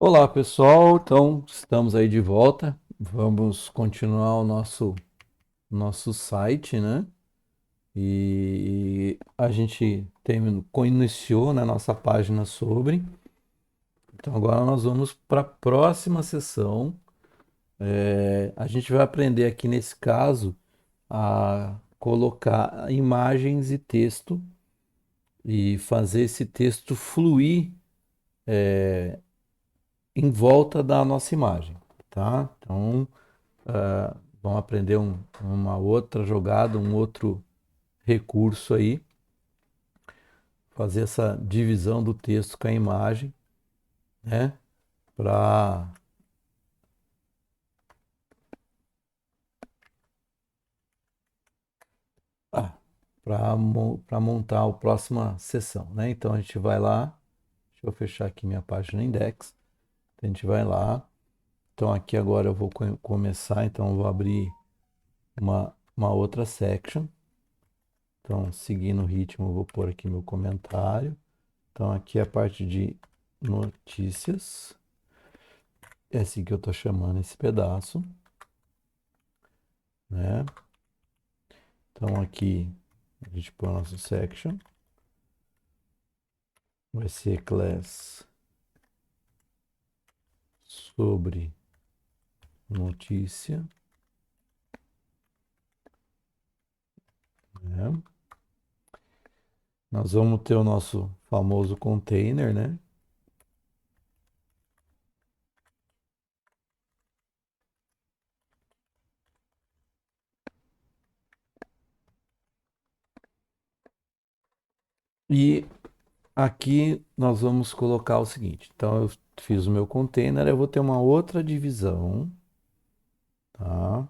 Olá, pessoal. Então, estamos aí de volta. Vamos continuar o nosso site, né? E a gente iniciou na nossa página sobre. Então, agora nós vamos para a próxima sessão. A gente vai aprender aqui nesse caso a colocar imagens e texto e fazer esse texto fluir em volta da nossa imagem, tá? Então, vamos aprender uma outra jogada, um outro recurso aí, fazer essa divisão do texto com a imagem, né? Para para montar a próxima sessão, né? Então a gente vai lá, deixa eu fechar aqui minha página index. Então, a gente vai lá. Então aqui agora eu vou começar, então eu vou abrir uma outra section. Então, seguindo o ritmo, eu vou pôr aqui meu comentário. Então aqui é a parte de notícias. É assim que eu estou chamando esse pedaço, né? Então aqui a gente põe o nosso section, vai ser class sobre notícia, né? Nós vamos ter o nosso famoso container, né? E aqui nós vamos colocar o seguinte. Então eu fiz o meu container, eu vou ter uma outra divisão, tá?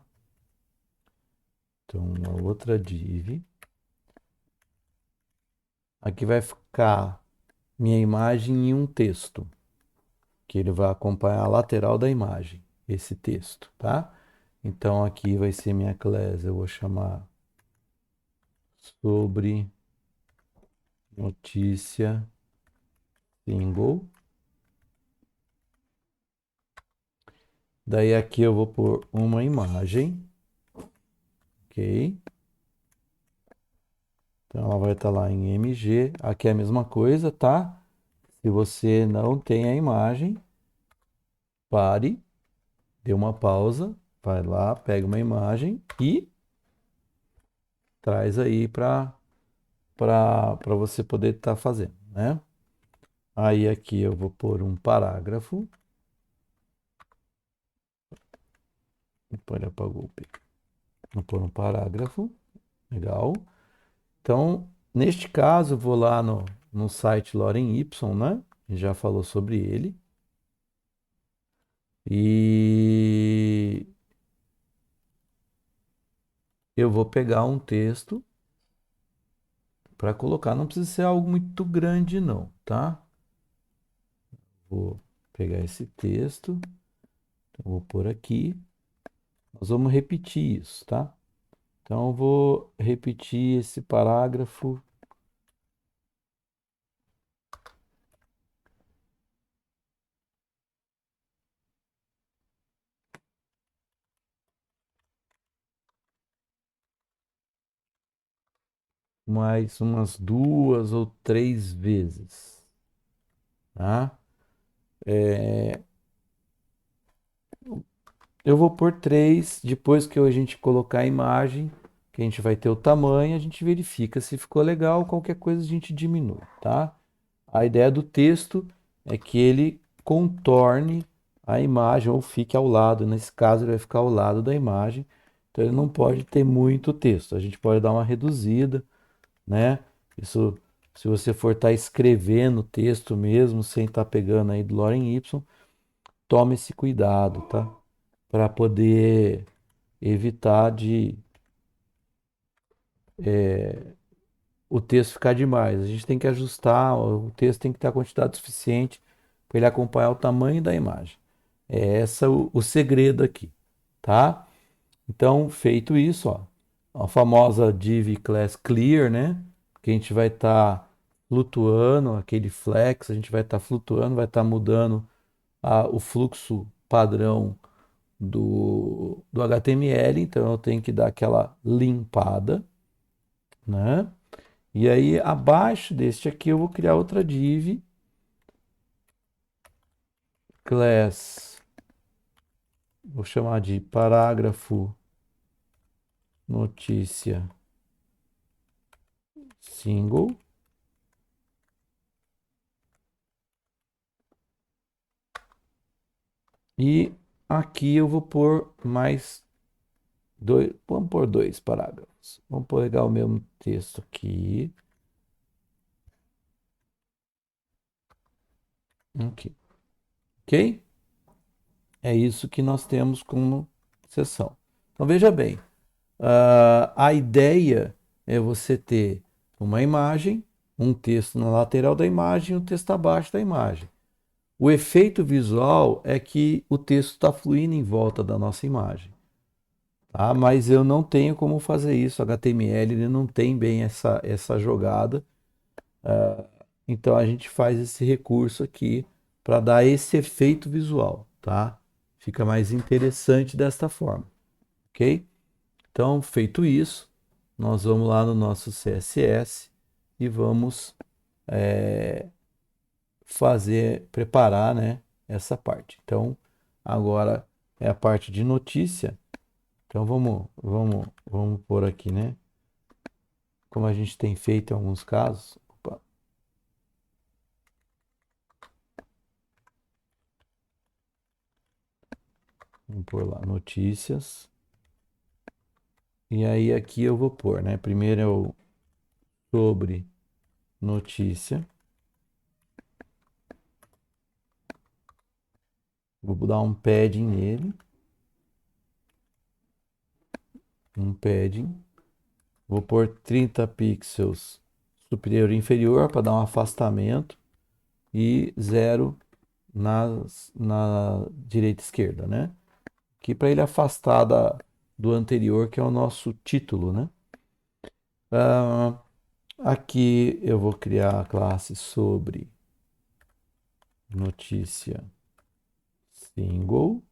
Então uma outra div. Aqui vai ficar minha imagem e um texto, que ele vai acompanhar a lateral da imagem, esse texto, tá? Então aqui vai ser minha class, eu vou chamar sobre notícia single. Daí aqui eu vou pôr uma imagem, ok? Então ela vai estar lá em MG. Aqui é a mesma coisa, tá? Se você não tem a imagem, pare, dê uma pausa, vai lá, pega uma imagem e traz aí para você poder estar fazendo, né? Aí aqui eu vou pôr um parágrafo. Depois ele apagou o P. Vou pôr um parágrafo. Legal. Então, neste caso, eu vou lá no site Lorem Ipsum, né? A gente já falou sobre ele. E eu vou pegar um texto para colocar. Não precisa ser algo muito grande, não, tá? Vou pegar esse texto. Então, vou pôr aqui. Nós vamos repetir isso, tá? Então, eu vou repetir esse parágrafo mais umas duas ou três vezes, tá? Eu vou por três, depois que a gente colocar a imagem, que a gente vai ter o tamanho, a gente verifica se ficou legal, qualquer coisa a gente diminui, tá? A ideia do texto é que ele contorne a imagem ou fique ao lado. Nesse caso, ele vai ficar ao lado da imagem. Então, ele não pode ter muito texto. A gente pode dar uma reduzida, né? Isso, se você for estar escrevendo texto mesmo, sem estar pegando aí do Lorem Ipsum, tome esse cuidado, tá? Para poder evitar de o texto ficar demais. A gente tem que ajustar, o texto tem que ter a quantidade suficiente para ele acompanhar o tamanho da imagem. É esse o segredo aqui, tá? Então, feito isso, ó, a famosa div class clear, né? Que a gente vai estar flutuando, aquele flex, a gente vai estar flutuando, vai estar mudando o fluxo padrão do HTML, então eu tenho que dar aquela limpada, né? E aí, abaixo deste aqui, eu vou criar outra div, class, vou chamar de parágrafo notícia single. E aqui eu vou pôr mais dois, vamos pôr dois parágrafos. Vamos pegar o mesmo texto aqui. Aqui. Ok? É isso que nós temos como seção. Então veja bem, a ideia é você ter uma imagem, um texto na lateral da imagem e um texto abaixo da imagem. O efeito visual é que o texto está fluindo em volta da nossa imagem. Tá? Mas eu não tenho como fazer isso. O HTML ele não tem bem essa jogada. Então a gente faz esse recurso aqui para dar esse efeito visual, tá? Fica mais interessante desta forma, ok? Então, feito isso, nós vamos lá no nosso CSS e vamos preparar, né, essa parte. Então, agora é a parte de notícia. Então, vamos pôr aqui, né? Como a gente tem feito em alguns casos. Opa, vamos pôr lá, notícias. E aí aqui eu vou pôr, né? Primeiro é o sobre notícia. Vou dar um padding nele. Um padding. Vou pôr 30 pixels superior e inferior para dar um afastamento. E 0 na direita e esquerda, né? Aqui para ele afastar do anterior, que é o nosso título, né? Ah, aqui eu vou criar a classe sobre notícia single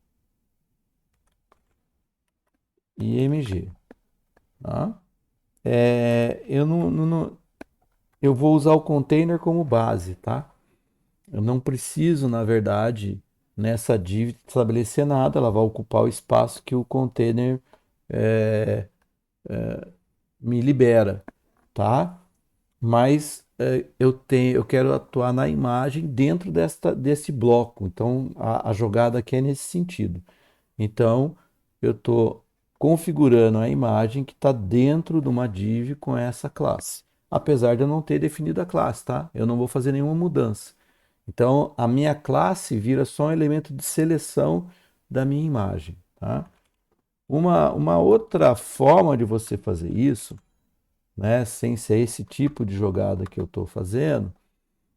img, tá? Eu vou usar o container como base, tá? Eu não preciso, na verdade, nessa div estabelecer nada, ela vai ocupar o espaço que o container é, me libera, tá? Mas eu quero atuar na imagem dentro desse bloco. Então, a jogada aqui é nesse sentido. Então, eu estou configurando a imagem que está dentro de uma div com essa classe. Apesar de eu não ter definido a classe, tá? Eu não vou fazer nenhuma mudança. Então, a minha classe vira só um elemento de seleção da minha imagem, tá? Uma outra forma de você fazer isso, né, sem ser esse tipo de jogada que eu estou fazendo,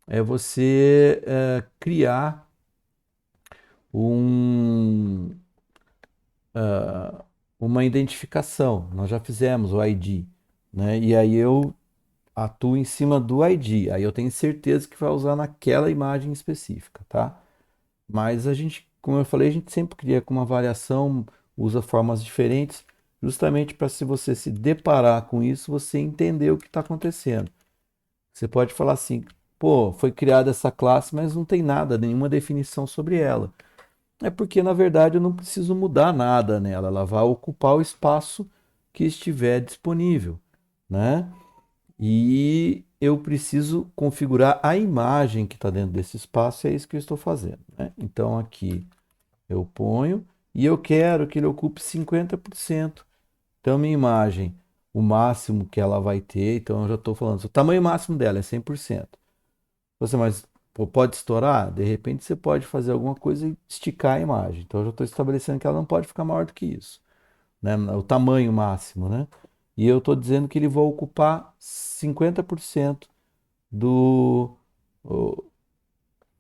é você criar um, uma identificação. Nós já fizemos o ID, né? E aí eu atuo em cima do ID. Aí eu tenho certeza que vai usar naquela imagem específica, tá? Mas a gente, como eu falei, a gente sempre cria com uma variação, usa formas diferentes, justamente para se você se deparar com isso, você entender o que está acontecendo. Você pode falar assim, pô, foi criada essa classe, mas não tem nada, nenhuma definição sobre ela. É porque, na verdade, eu não preciso mudar nada nela, ela vai ocupar o espaço que estiver disponível, né? E eu preciso configurar a imagem que está dentro desse espaço, e é isso que eu estou fazendo, né? Então, aqui eu ponho e eu quero que ele ocupe 50%. Então, minha imagem, o máximo que ela vai ter, então eu já estou falando, o tamanho máximo dela é 100%. Você, mas pô, pode estourar? De repente você pode fazer alguma coisa e esticar a imagem. Então eu já estou estabelecendo que ela não pode ficar maior do que isso, né? O tamanho máximo, né? E eu estou dizendo que ele vai ocupar 50% do, o-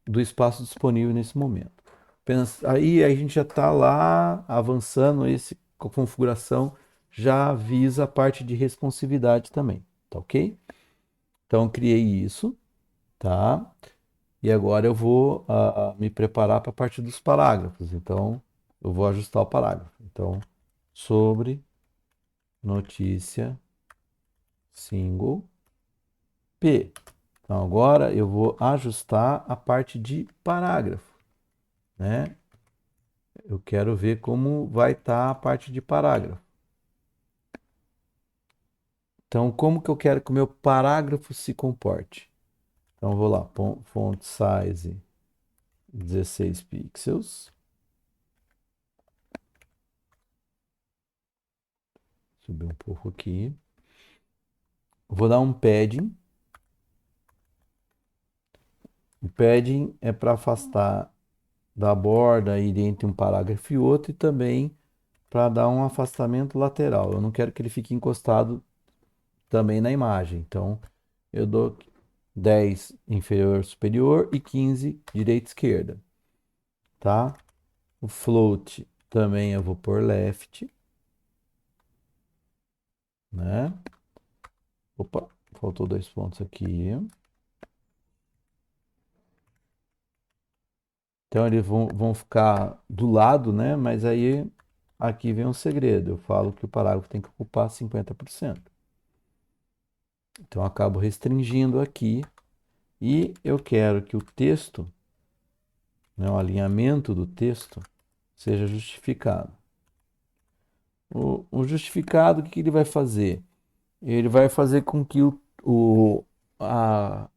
do espaço disponível nesse momento. Aí a gente já está lá avançando, com a configuração já avisa a parte de responsividade também, tá ok? Então criei isso, tá? E agora eu vou me preparar para a parte dos parágrafos. Então, eu vou ajustar o parágrafo. Então, sobre notícia single P. Então, agora eu vou ajustar a parte de parágrafo, né? Eu quero ver como vai estar a parte de parágrafo. Então, como que eu quero que o meu parágrafo se comporte? Então, eu vou lá, font size 16 pixels. Subir um pouco aqui. Vou dar um padding. O padding é para afastar da borda aí entre um parágrafo e outro e também para dar um afastamento lateral. Eu não quero que ele fique encostado também na imagem. Então, eu dou 10 inferior superior e 15 direita esquerda, tá? O float também eu vou por left, né? Opa, faltou 2 pontos aqui. Então eles vão ficar do lado, né? Mas aí aqui vem um segredo. Eu falo que o parágrafo tem que ocupar 50%. Então eu acabo restringindo aqui e eu quero que o texto, né, o alinhamento do texto, seja justificado. O justificado, o que ele vai fazer? Ele vai fazer com que a,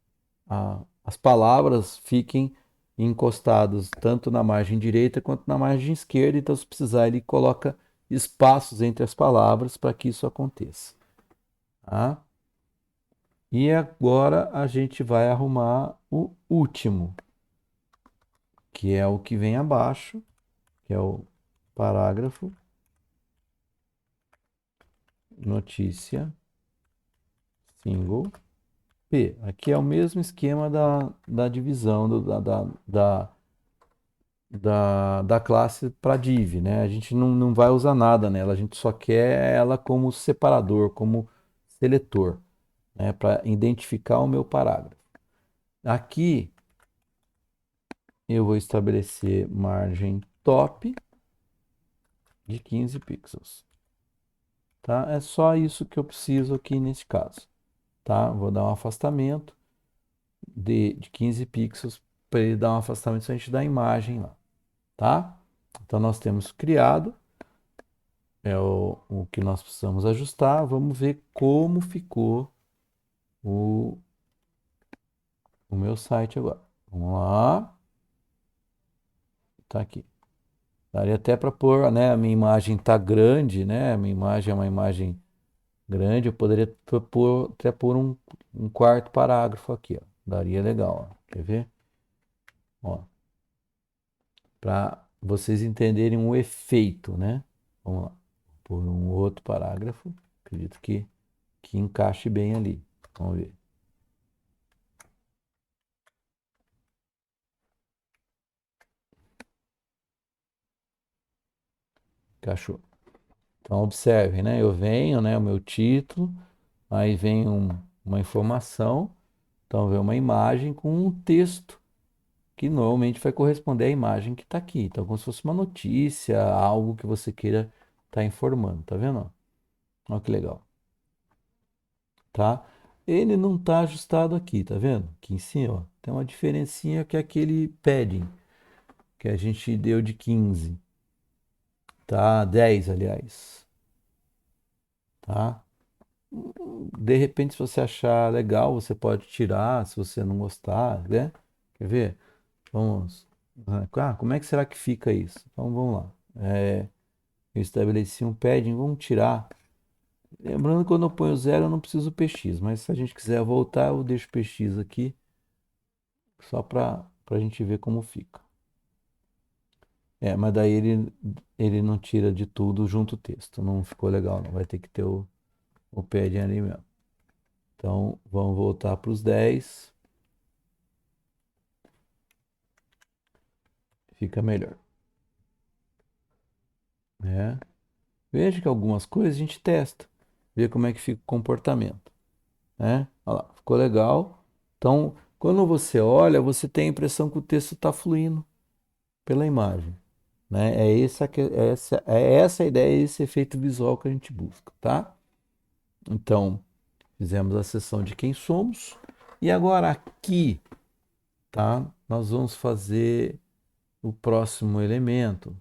as palavras fiquem encostadas tanto na margem direita quanto na margem esquerda. Então, se precisar, ele coloca espaços entre as palavras para que isso aconteça. Tá? E agora a gente vai arrumar o último, que é o que vem abaixo, que é o parágrafo, notícia, single, P. Aqui é o mesmo esquema da divisão da classe para div, né? A gente não vai usar nada nela, a gente só quer ela como separador, como seletor, né? Para identificar o meu parágrafo. Aqui eu vou estabelecer margem top de 15 pixels, tá? É só isso que eu preciso aqui nesse caso, tá? Vou dar um afastamento de 15 pixels para ele dar um afastamento se a gente dá a imagem lá, tá? Então nós temos criado, é o que nós precisamos ajustar. Vamos ver como ficou o, o meu site agora. Vamos lá, tá aqui. Daria até para pôr, né? A minha imagem tá grande, né? A minha imagem é uma imagem grande. Eu poderia pôr, até pôr um quarto parágrafo aqui, ó. Daria legal, ó. Quer ver? Ó, para vocês entenderem o efeito, né? Vamos lá. Por um outro parágrafo. Acredito que encaixe bem ali. Vamos ver. Encaixou. Então, observem, né? Eu venho, né? O meu título, aí vem uma informação, então vem uma imagem com um texto que normalmente vai corresponder à imagem que está aqui. Então, como se fosse uma notícia, algo que você queira estar informando, tá vendo? Olha que legal, tá? Ele não está ajustado aqui, tá vendo? Aqui em cima, ó, tem uma diferencinha que é aquele padding que a gente deu de 15, tá? 10, aliás, tá? De repente, se você achar legal, você pode tirar, se você não gostar, né? Quer ver? Vamos. Como é que será que fica isso? Então vamos lá. Eu estabeleci um padding, vamos tirar. Lembrando que quando eu ponho zero, eu não preciso px, mas se a gente quiser voltar, eu deixo px aqui, só para a gente ver como fica. Mas daí ele não tira de tudo junto o texto. Não ficou legal, não. Vai ter que ter o padding ali mesmo. Então, vamos voltar para os 10. Fica melhor, né? Veja que algumas coisas a gente testa, vê como é que fica o comportamento, né? Olha lá, ficou legal. Então, Quando você olha, você tem a impressão que o texto está fluindo pela imagem, né? É essa a ideia, esse efeito visual que a gente busca, tá? Então, fizemos a sessão de quem somos. E agora aqui, tá? Nós vamos fazer o próximo elemento.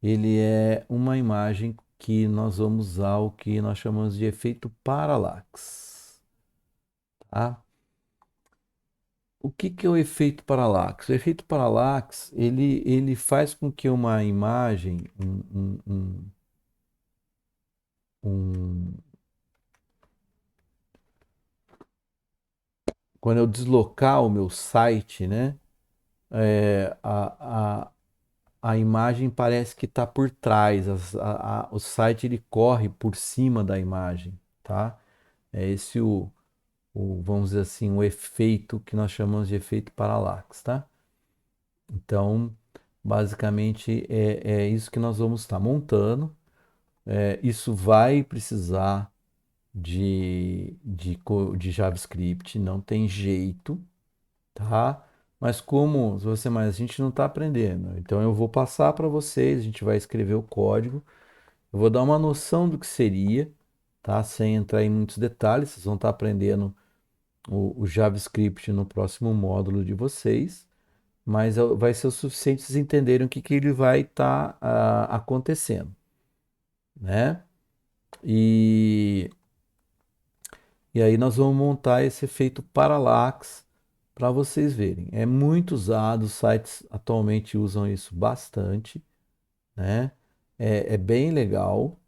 Ele é uma imagem que nós vamos usar o que nós chamamos de efeito parallax, tá? O que que é o efeito parallax? O efeito parallax, ele faz com que uma imagem, um- quando eu deslocar o meu site, né, é, a imagem parece que está por trás, o site ele corre por cima da imagem, tá? É esse vamos dizer assim, o efeito que nós chamamos de efeito parallax, tá? Então, basicamente é isso que nós vamos estar montando. Isso vai precisar de JavaScript, não tem jeito, tá? Mas como você mais a gente não está aprendendo, então eu vou passar para vocês, a gente vai escrever o código, eu vou dar uma noção do que seria, tá? Sem entrar em muitos detalhes, vocês vão estar aprendendo o JavaScript no próximo módulo de vocês, mas vai ser o suficiente vocês entenderem o que, que ele vai estar acontecendo, né? E, e aí nós vamos montar esse efeito parallax para vocês verem. É muito usado, os sites atualmente usam isso bastante, né? É bem legal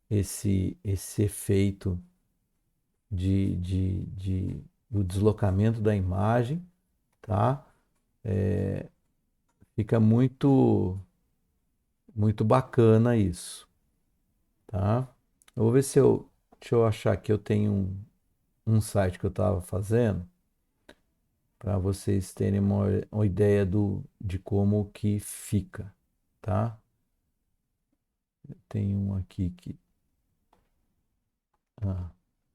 esse efeito do deslocamento da imagem, tá? Fica muito bacana isso, tá? Eu vou ver se deixa eu achar que eu tenho um site que eu estava fazendo para vocês terem uma ideia de como que fica, tá? Tem um aqui que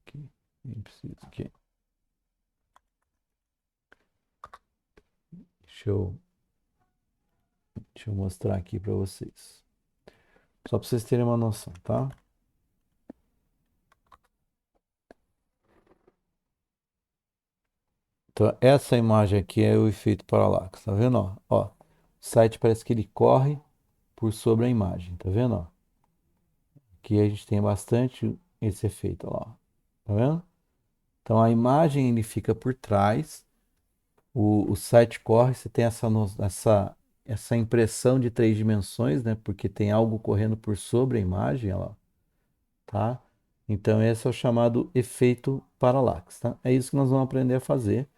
aqui, nem preciso aqui. Deixa eu, deixa eu mostrar aqui para vocês. Só para vocês terem uma noção, tá? Então, essa imagem aqui é o efeito parallax, tá vendo? Ó, o site parece que ele corre por sobre a imagem, tá vendo? Ó? Aqui a gente tem bastante esse efeito, ó. Tá vendo? Então a imagem ele fica por trás, o site corre, você tem essa impressão de 3 dimensões, né? Porque tem algo correndo por sobre a imagem, ó, tá? Então esse é o chamado efeito parallax, tá? É isso que nós vamos aprender a fazer.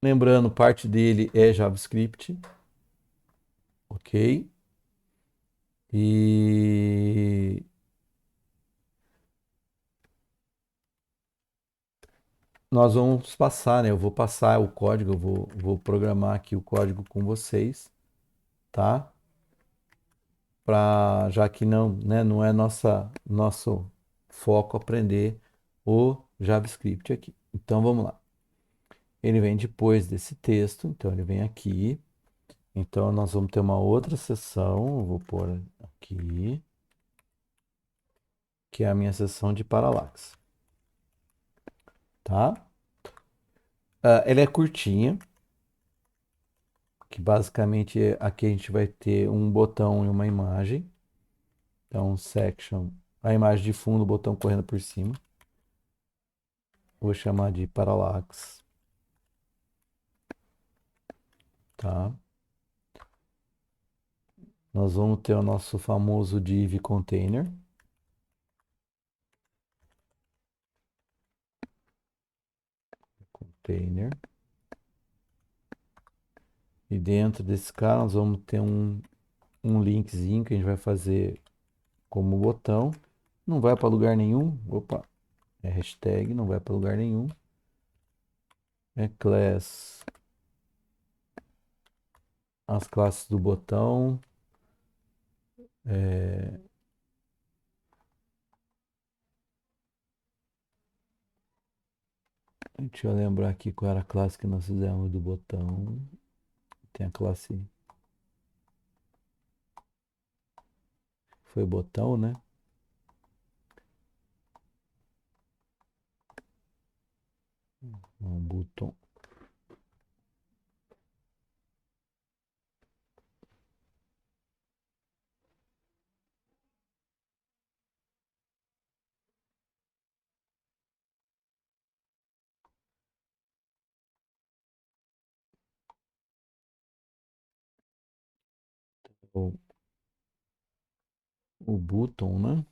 Lembrando, parte dele é JavaScript, ok? E nós vamos passar, né? Eu vou passar o código, eu vou programar aqui o código com vocês, tá? Já que não, né, não é nosso foco aprender o JavaScript aqui. Então vamos lá. Ele vem depois desse texto, então ele vem aqui. Então nós vamos ter uma outra seção, eu vou pôr aqui, que é a minha seção de parallax, tá? Ela é curtinha, que basicamente aqui a gente vai ter um botão e uma imagem. Então, section, a imagem de fundo, o botão correndo por cima. Vou chamar de parallax, tá? Nós vamos ter o nosso famoso div container. Container. E dentro desse cara nós vamos ter um linkzinho que a gente vai fazer como botão. Não vai para lugar nenhum. Opa, é hashtag, não vai para lugar nenhum. É class. As classes do botão. É, Deixa eu lembrar aqui qual era a classe que nós fizemos do botão. Tem a classe. Foi botão, né? Um botão. O, o botão, né?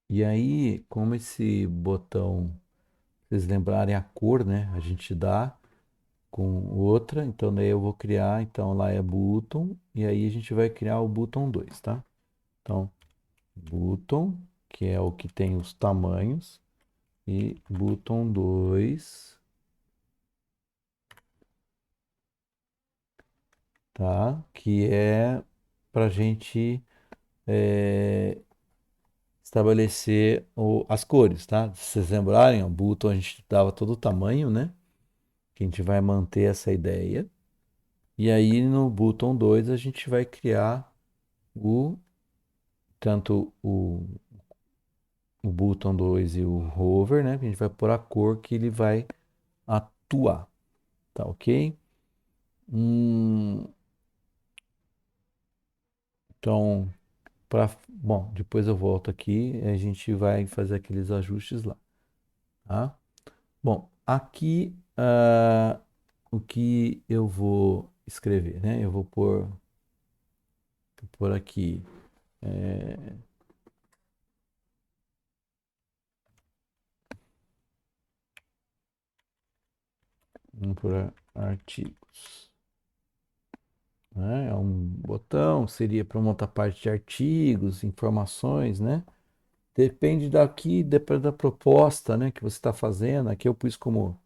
E aí, como esse botão, vocês lembrarem a cor, né? A gente dá com outra, então daí eu vou criar, então lá é button, e aí a gente vai criar o button 2, tá? Então, button, que é o que tem os tamanhos, e button 2, tá? Que é para gente estabelecer as cores, tá? Se vocês lembrarem, o button a gente dava todo o tamanho, né? Que a gente vai manter essa ideia. E aí no button 2 a gente vai criar o tanto o button 2 e o hover, né? Que a gente vai pôr a cor que ele vai atuar, tá ok? Hum, então, bom, depois eu volto aqui e a gente vai fazer aqueles ajustes lá, tá? Bom, aqui o que eu vou escrever, né? Eu vou pôr aqui vamos pôr artigos, né? É um botão, seria para uma outra parte de artigos, informações, né? Depende depende da proposta, né, que você está fazendo. Aqui eu pus como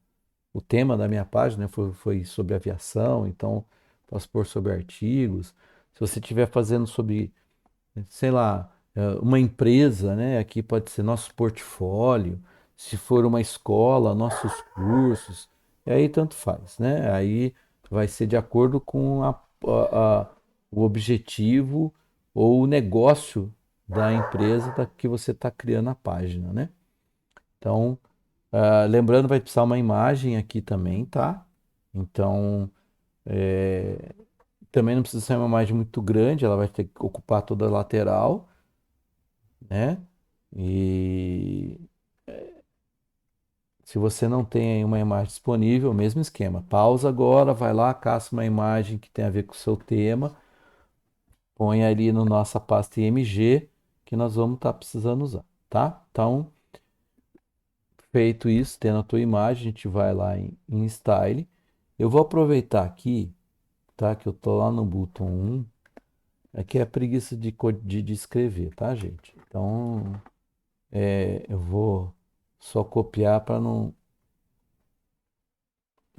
o tema da minha página foi sobre aviação, então posso pôr sobre artigos. Se você estiver fazendo sobre, sei lá, uma empresa, né, aqui pode ser nosso portfólio. Se for uma escola, nossos cursos. E aí tanto faz, né? Aí vai ser de acordo com o objetivo ou o negócio da empresa que você está criando a página, né? Então, lembrando, vai precisar uma imagem aqui também, tá? Então, também não precisa ser uma imagem muito grande, ela vai ter que ocupar toda a lateral, né? E se você não tem aí uma imagem disponível, mesmo esquema. Pausa agora, vai lá, caça uma imagem que tem a ver com o seu tema, põe ali no nossa pasta IMG que nós vamos estar precisando usar, tá? Então, feito isso, tendo a tua imagem, a gente vai lá em Style. Eu vou aproveitar aqui, tá? Que eu tô lá no botão 1. Aqui é a preguiça de escrever, tá, gente? Então, eu vou só copiar para não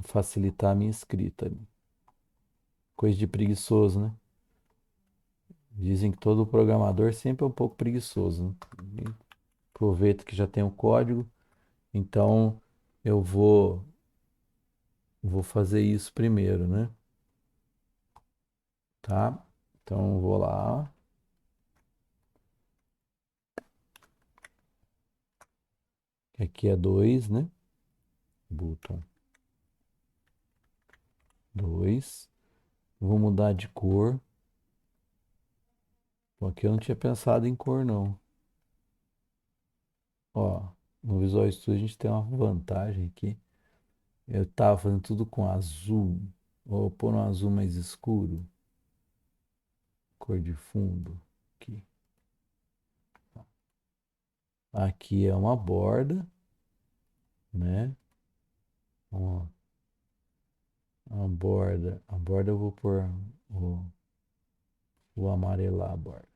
facilitar a minha escrita. Coisa de preguiçoso, né? Dizem que todo programador sempre é um pouco preguiçoso, né? E aproveita que já tem o código, então eu vou fazer isso primeiro, né? Tá? Então eu vou lá. Aqui é 2, né? Button 2. Vou mudar de cor. Porque eu não tinha pensado em cor, não. Ó, no Visual Studio a gente tem uma vantagem aqui. Eu tava fazendo tudo com azul. Vou pôr um azul mais escuro. Cor de fundo. Aqui. Aqui é uma borda, né? Ó, uma borda. A borda eu vou pôr. Vou amarelar a borda.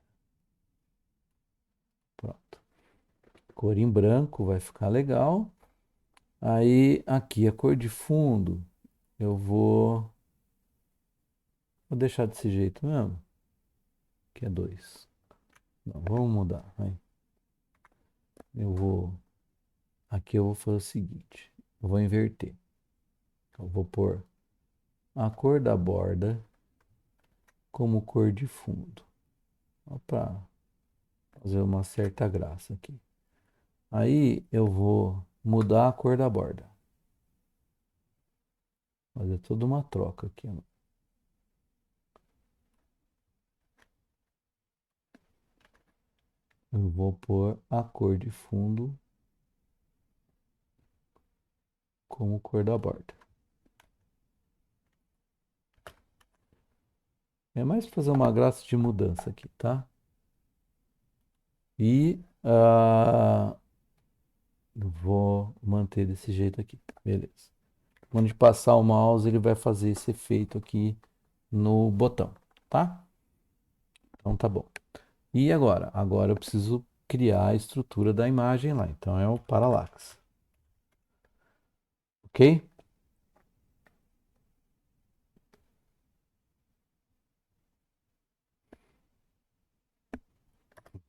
Pronto. Cor em branco vai ficar legal. Aí aqui a cor de fundo. Eu vou deixar desse jeito mesmo. Que é 2. Não, vamos mudar. Vai. Eu vou. Aqui eu vou fazer o seguinte, eu vou inverter. Eu vou pôr a cor da borda como cor de fundo, para fazer uma certa graça aqui. Aí eu vou mudar a cor da borda, fazer toda uma troca aqui, ó. Eu vou pôr a cor de fundo como cor da borda. É mais pra fazer uma graça de mudança aqui, tá? E vou manter desse jeito aqui, beleza. Quando a gente passar o mouse, ele vai fazer esse efeito aqui no botão, tá? Então tá bom. E agora? Agora eu preciso criar a estrutura da imagem lá. Então é o Parallax. Ok?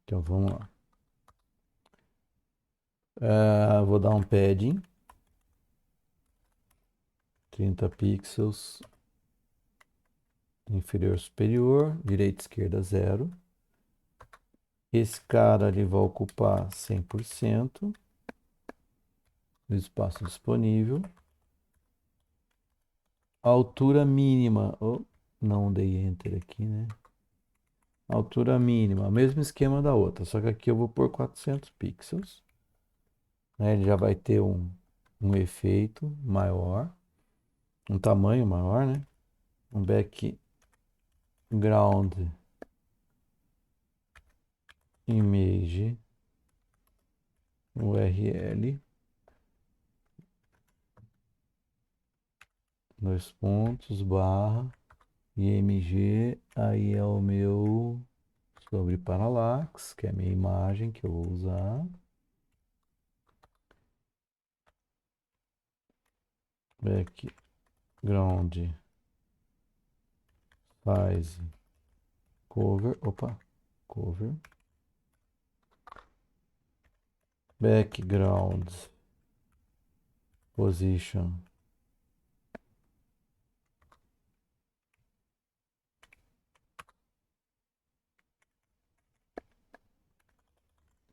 Então vamos lá. Vou dar um padding. 30 pixels. Inferior, superior. Direita, esquerda, 0. Esse cara ali vai ocupar 100% do espaço disponível. A altura mínima. Oh, não dei enter aqui, né? Altura mínima, mesmo esquema da outra, só que aqui eu vou por 400 pixels, né? Ele já vai ter um efeito maior, um tamanho maior, né? Um background image URL, dois pontos, barra, img, aí é o meu sobre Parallax, que é a minha imagem que eu vou usar. Background size cover, cover, background position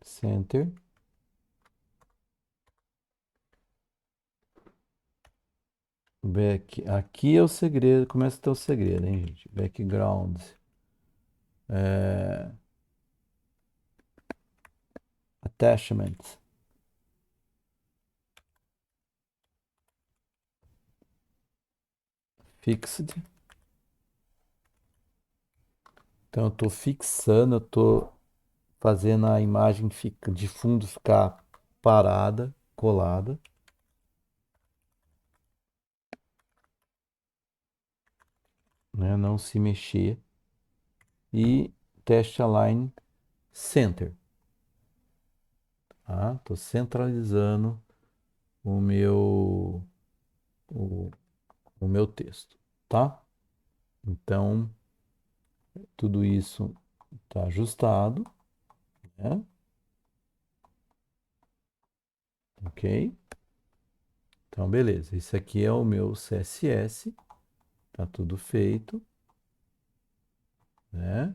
center. Aqui é o segredo, começa a ter o segredo, hein, gente? Background. É, attachment. Fixed. Então eu estou fixando, eu estou fazendo a imagem de fundo ficar parada, colada, né? Não se mexer. E test align center. Tá? Estou centralizando o meu, o, o meu texto, tá? Então, tudo isso está ajustado, né? Ok? Então, beleza. Esse aqui é o meu CSS. Tá tudo feito, né?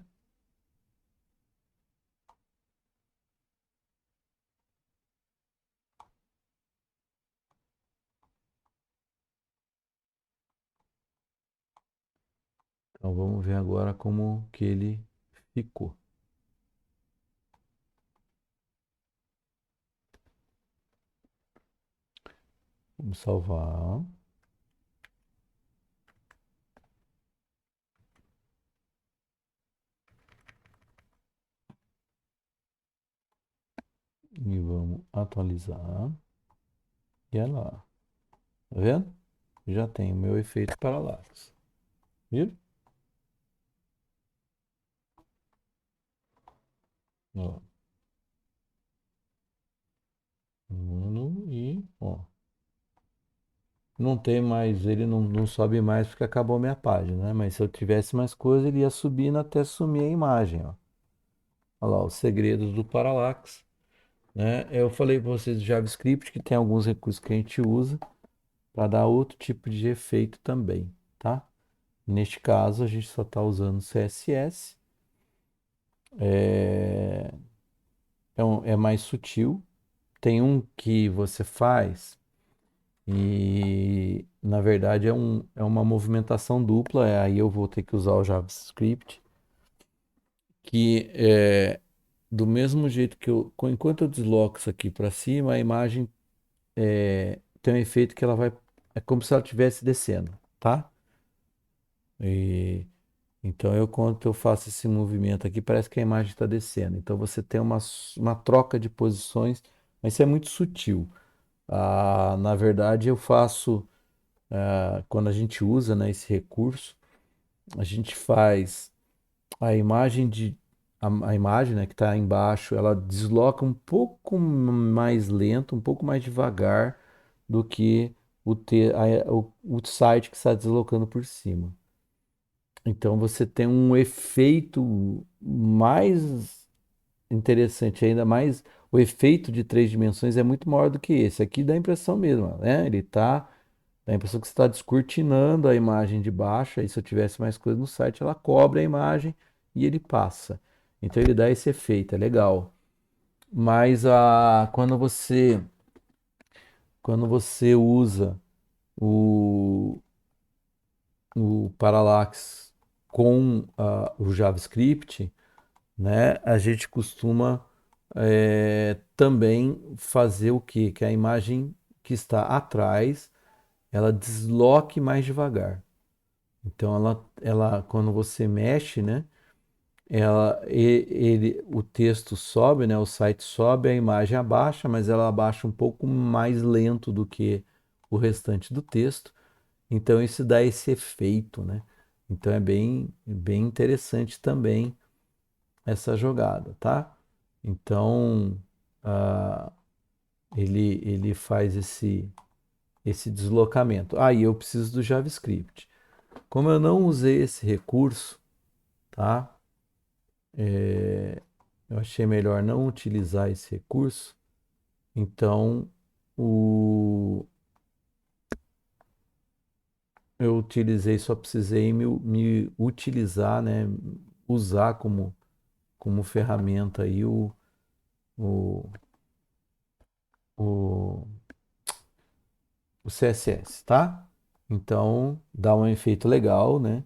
Então, vamos ver agora como que ele ficou. Vamos salvar. E vamos atualizar. E olha lá. Tá vendo? Já tem o meu efeito parallax. Viu? Ó. E, ó. Não tem mais, ele não sobe mais porque acabou minha página, né? Mas se eu tivesse mais coisa, ele ia subindo até sumir a imagem, ó. Olha lá, os segredos do parallax. né? Eu falei para vocês do JavaScript que tem alguns recursos que a gente usa para dar outro tipo de efeito também, tá? Neste caso, a gente só está usando CSS, é, é mais sutil. Tem um que você faz e, na verdade, é uma movimentação dupla, aí eu vou ter que usar o JavaScript, que é do mesmo jeito que enquanto eu desloco isso aqui para cima, a imagem tem um efeito que ela vai, é como se ela estivesse descendo, tá? E então quando eu faço esse movimento aqui, parece que a imagem está descendo. Então você tem uma troca de posições, mas isso é muito sutil. Na verdade, eu faço, quando a gente usa, né, esse recurso, a gente faz a imagem a imagem, né, que está embaixo, ela desloca um pouco mais lento, um pouco mais devagar do que o site que está deslocando por cima. Então você tem um efeito mais interessante, ainda mais o efeito de 3 dimensões é muito maior do que esse. Aqui dá a impressão mesmo, né? Dá a impressão que você está descortinando a imagem de baixo. Aí se eu tivesse mais coisa no site, ela cobre a imagem e ele passa. Então ele dá esse efeito, é legal. Mas quando você usa o, o Parallax com o JavaScript, né, a gente costuma também fazer o quê? Que a imagem que está atrás, ela desloque mais devagar. Então, quando você mexe, né, o texto sobe, né, o site sobe, a imagem abaixa, mas ela abaixa um pouco mais lento do que o restante do texto. Então, isso dá esse efeito, né? Então, é bem interessante também essa jogada, tá? Então, ah, ele faz esse deslocamento. Aí eu preciso do JavaScript. Como eu não usei esse recurso, tá? Eu achei melhor não utilizar esse recurso. Então, o, eu utilizei, só precisei me utilizar, né? Usar como ferramenta aí o, o, o CSS, tá? Então, dá um efeito legal, né?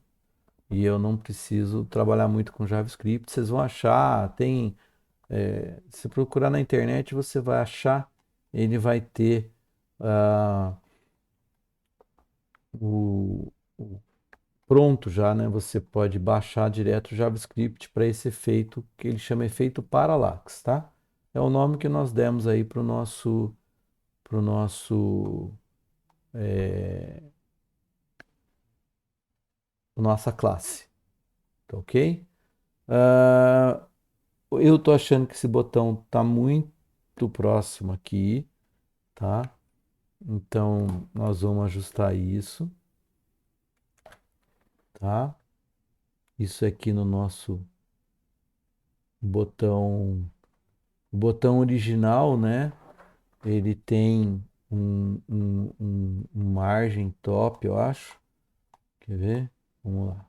E eu não preciso trabalhar muito com JavaScript. Vocês vão achar, se procurar na internet, você vai achar, ele vai ter ah, o pronto já, né? Você pode baixar direto o JavaScript para esse efeito que ele chama efeito parallax, tá? É o nome que nós demos aí pro nosso, nossa classe, tá ok? Ah, eu tô achando que esse botão tá muito próximo aqui, tá? Então nós vamos ajustar isso, tá? Isso aqui no nosso botão, o botão original, né? Ele tem um margem top, eu acho. Quer ver? Vamos lá.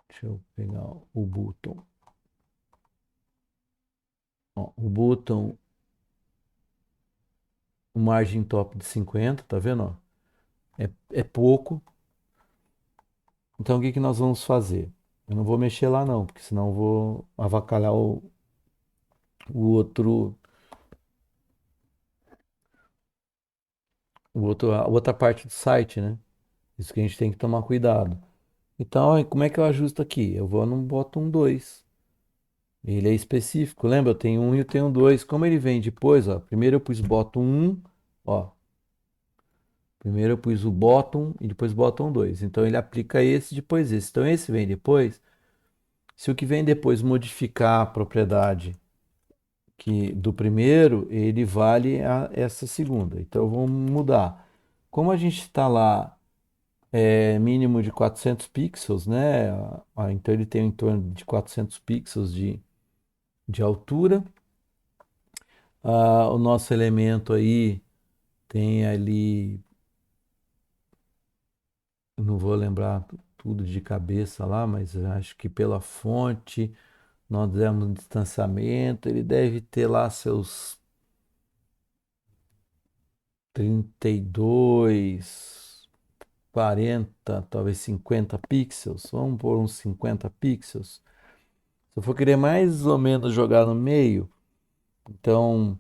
Deixa eu pegar o botão. Ó, o botão, o margem top de 50, tá vendo? Ó? É pouco. Então o que que nós vamos fazer? Eu não vou mexer lá não, porque senão eu vou avacalhar o outro, a outra parte do site, né? Isso que a gente tem que tomar cuidado. Então, aí, como é que eu ajusto aqui? Eu vou no botão 2. Ele é específico, lembra? Eu tenho um e eu tenho dois. Como ele vem depois, ó. Primeiro eu pus bottom 1, ó. Primeiro eu pus o bottom e depois bottom 2. Então ele aplica esse, depois esse. Então esse vem depois. Se o que vem depois modificar a propriedade do primeiro, ele vale essa segunda. Então vamos mudar. Como a gente está lá mínimo de 400 pixels, né? Então ele tem em torno de 400 pixels de altura. O nosso elemento aí tem ali, eu não vou lembrar tudo de cabeça lá, mas eu acho que pela fonte nós demos um distanciamento, ele deve ter lá seus 32, 40, talvez 50 pixels. Vamos pôr uns 50 pixels. Se eu for querer mais ou menos jogar no meio, então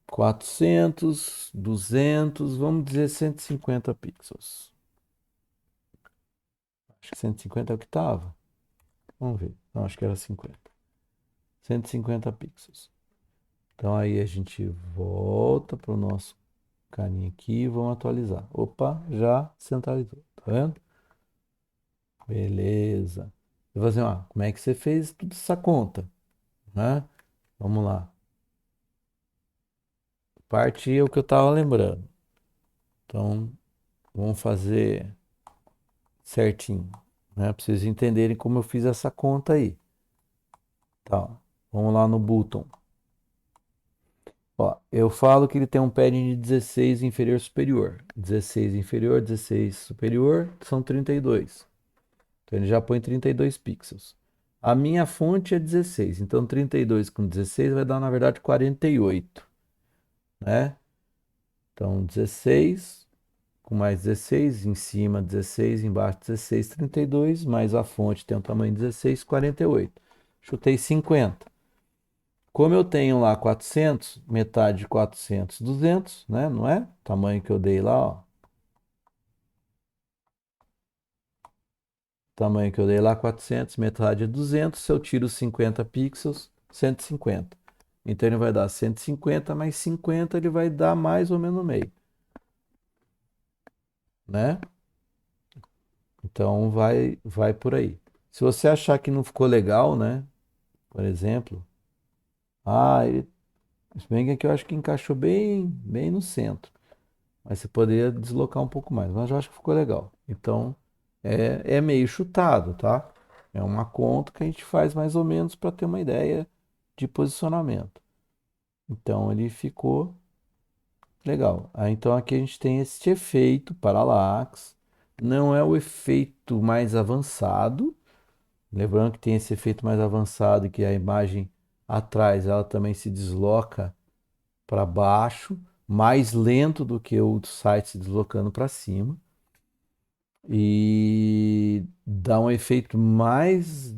400, 200, vamos dizer 150 pixels. Acho que 150 é o que estava. Vamos ver. Não, acho que era 50. 150 pixels. Então aí a gente volta para o nosso carinha aqui e vamos atualizar. Opa, já centralizou. Tá vendo? Beleza. Eu vou fazer, como é que você fez toda essa conta? Né? Vamos lá. Parte é o que eu estava lembrando. Então, vamos fazer certinho, né? Para vocês entenderem como eu fiz essa conta aí. Tá. Vamos lá no button. Ó, eu falo que ele tem um padding de 16 inferior superior. 16 inferior, 16 superior, são 32. Então ele já põe 32 pixels. A minha fonte é 16, então 32 com 16 vai dar, na verdade, 48, né? Então 16 com mais 16, em cima 16, embaixo 16, 32, mais a fonte tem o tamanho 16, 48. Chutei 50. Como eu tenho lá 400, metade de 400, 200, né? Não é? Tamanho que eu dei lá, ó. Tamanho que eu dei lá, 400, metade é 200. Se eu tiro 50 pixels, 150. Então ele vai dar 150 mais 50, ele vai dar mais ou menos no meio, né? Então vai por aí. Se você achar que não ficou legal, né? Por exemplo, ele, se bem que aqui eu acho que encaixou bem no centro. Mas você poderia deslocar um pouco mais, mas eu acho que ficou legal. Então, é meio chutado, tá? É uma conta que a gente faz mais ou menos para ter uma ideia de posicionamento. Então, ele ficou legal. Então, aqui a gente tem esse efeito parallax. Não é o efeito mais avançado. Lembrando que tem esse efeito mais avançado que a imagem atrás, ela também se desloca para baixo, mais lento do que o site se deslocando para cima. E dá um efeito mais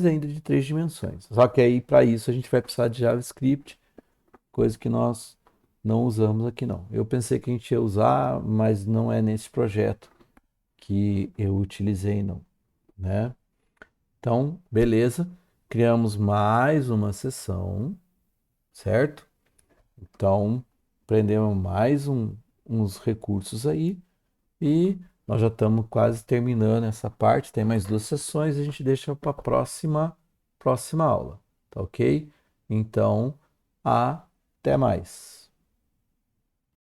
ainda de 3 dimensões. Só que aí, para isso, a gente vai precisar de JavaScript, coisa que nós não usamos aqui não. Eu pensei que a gente ia usar, mas não é nesse projeto que eu utilizei não, né? Então, beleza. Criamos mais uma sessão, certo? Então, prendemos uns recursos aí e nós já estamos quase terminando essa parte. Tem mais 2 sessões, a gente deixa para a próxima aula, tá ok? Então, até mais.